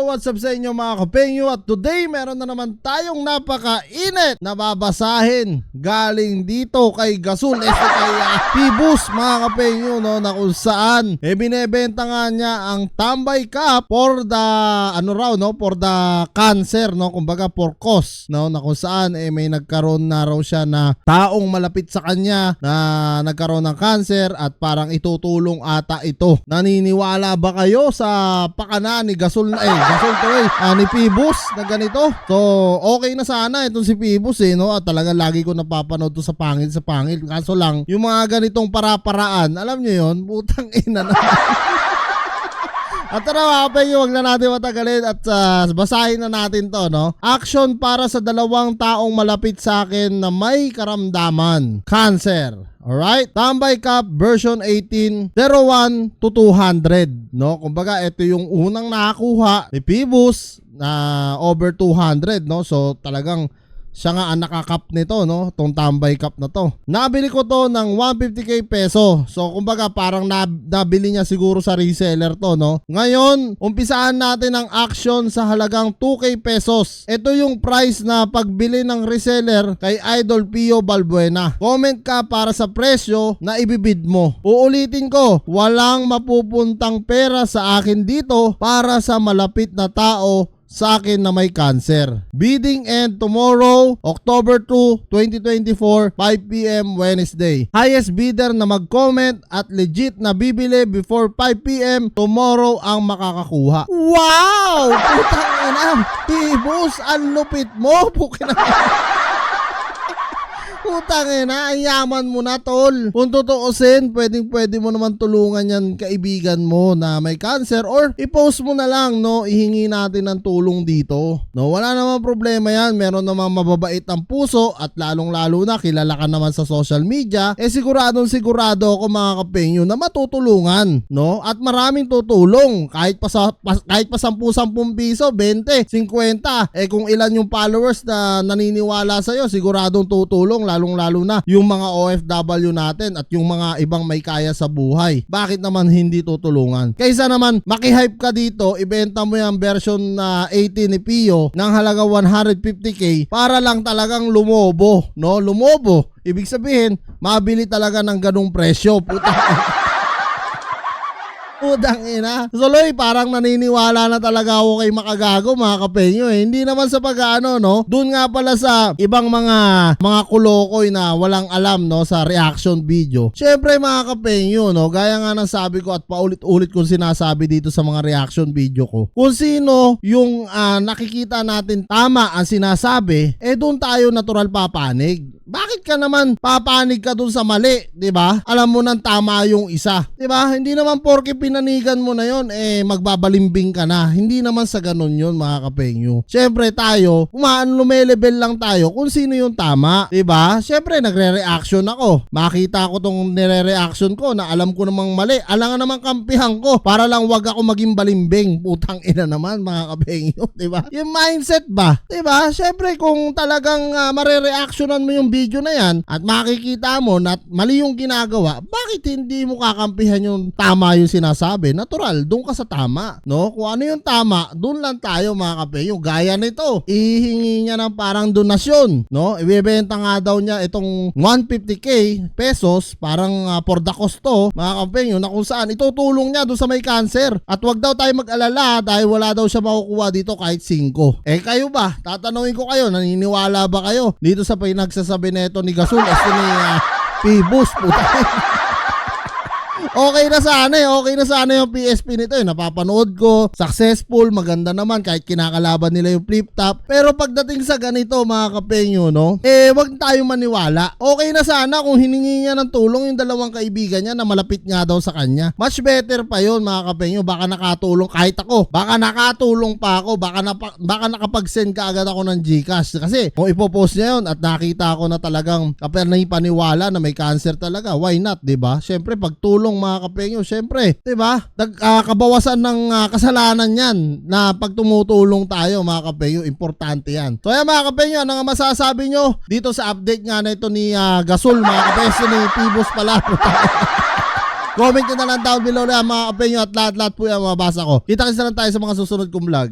what's up sa inyo mga kapengyo? At today meron na naman tayong napakainit na babasahin galing dito kay Gasol, kay Phoebus mga kapengyo, no, na kung saan binebenta nga niya ang Tambay Cup for the for the cancer, no, kumbaga for cause, no, na kung saan may nagkaroon na raw siya na taong malapit sa kanya na nagkaroon ng cancer at parang itutulong ata ito. Naniniwala ba kayo sa pakana ni Gasol ni Phoebus na ganito? So okay na sana itong si Phoebus no, at talaga lagi ko napapanood to sa pangil. Kaso lang yung mga ganitong para-paraan, alam nyo yun, putang ina na. At tara mga kapengyo, wag na natin matagalin at basahin na natin to, no? Action para sa dalawang taong malapit sa akin na may karamdaman, cancer. Alright? Tambay Cup version 18, 01 to 200, no? Kumbaga ito yung unang nakakuha ni Phoebus na over 200, no? So talagang siya nga ang nakakap nito, no? Tong Tambay Cup na to. Nabili ko to ng 150k peso. So kumbaga parang nabili niya siguro sa reseller to, no? Ngayon, umpisaan natin ang action sa halagang 2k pesos. Ito yung price na pagbili ng reseller kay Idol Pio Balbuena. Comment ka para sa presyo na ibibid mo. Uulitin ko, walang mapupuntang pera sa akin dito para sa malapit na tao sa akin na may cancer. Bidding end tomorrow, October 2, 2024, 5 PM Wednesday. Highest bidder na mag-comment at legit na bibili before 5 PM tomorrow ang makakakuha. Wow! Putang ina! Phoebus, ang lupit mo! Putang ina, ang yaman mo na, tol. Kung tutuusin, pwede mo naman tulungan yan kaibigan mo na may cancer, or i-post mo na lang, no, ihingi natin ng tulong dito, no, wala naman problema yan. Meron naman mababait ang puso at lalong-lalo na kilala ka naman sa social media, siguradong sigurado ako mga kapengyo na matutulungan, no, at maraming tutulong kahit pa 10-10 piso, 20, 50, kung ilan yung followers na naniniwala sa'yo, siguradong tutulong, lalong-lalo na yung mga OFW natin at yung mga ibang may kaya sa buhay. Bakit naman hindi tutulungan? Kaysa naman makihype ka dito, ibenta mo yung version na 80 ni Pio ng halaga 150k para lang talagang lumobo, no? Lumobo. Ibig sabihin, mabili talaga ng ganung presyo. Putang ina. Tuloy, parang naniniwala na talaga ako kay Makagago mga kapengyo. Hindi naman sa pag-ano, no? Doon nga pala sa ibang mga kulokoy na walang alam, no, sa reaction video. Syempre mga kapengyo, no, gaya nga ng sabi ko at paulit-ulit kong sinasabi dito sa mga reaction video ko. Kung sino yung nakikita natin tama ang sinasabi, doon tayo natural papanig. Bakit ka naman papanig ka dun sa mali, 'di ba? Alam mo nang tama yung isa, 'di ba? Hindi naman porke pinanigan mo na 'yon magbabalimbing ka na. Hindi naman sa ganun 'yon mga kapengyo. Syempre tayo, lumelevel lang tayo kung sino yung tama, 'di ba? Syempre nagre-reaction ako. Makita ko tong nire-reaction ko na alam ko namang mali. Alangan namang kampihan ko para lang wag ako maging balimbing. Putang ina naman mga kapengyo, 'di ba? Yung mindset ba, 'di ba? Syempre kung talagang mare-reactionan mo yung video na yan at makikita mo na mali yung ginagawa, bakit hindi mo kakampihan yung tama yung sinasabi? Natural, doon ka sa tama, no? Kung ano yung tama, doon lang tayo mga kapengyo. Gaya nito, ihingi niya ng parang donasyon, no? Ibebenta nga daw niya itong 150k pesos parang for the cost to, mga kapengyo, na kung saan itutulong niya doon sa may cancer. At wag daw tayo mag-alala dahil wala daw siya makukuha dito kahit 5. Kayo ba? Tatanungin ko kayo, naniniwala ba kayo dito sa pinagsasabi neto ni Gasol ni Phoebus? Okay na sana yung PSP nito, napapanood ko, successful, maganda naman kahit kinakalaban nila yung flip top. Pero pagdating sa ganito mga kapengyo, no, wag tayo maniwala. Okay na sana kung hiningi niya ng tulong yung dalawang kaibigan niya na malapit nga daw sa kanya. Much better pa yon mga kapengyo. Baka nakatulong kahit ako, baka nakatulong pa ako, baka nakapag-send ka agad ako ng GCash. Kasi kung ipopost niya yun at nakita ko na talagang paniwala na may cancer talaga, why not, diba? Syempre pagtulong mga kapengyo, syempre, 'di ba? Kabawasan ng kasalanan 'yan na pag tumutulong tayo mga kapengyo, importante 'yan. So ayan mga kapengyo, ano nga masasabi nyo dito sa update nga na ito ni Gasol mga kapengyo, ni Phoebus pala. Comment nyo na lang down below na mga kapengyo at lahat po yan mabasa ko. Kita-kita lang tayo sa mga susunod kong vlog.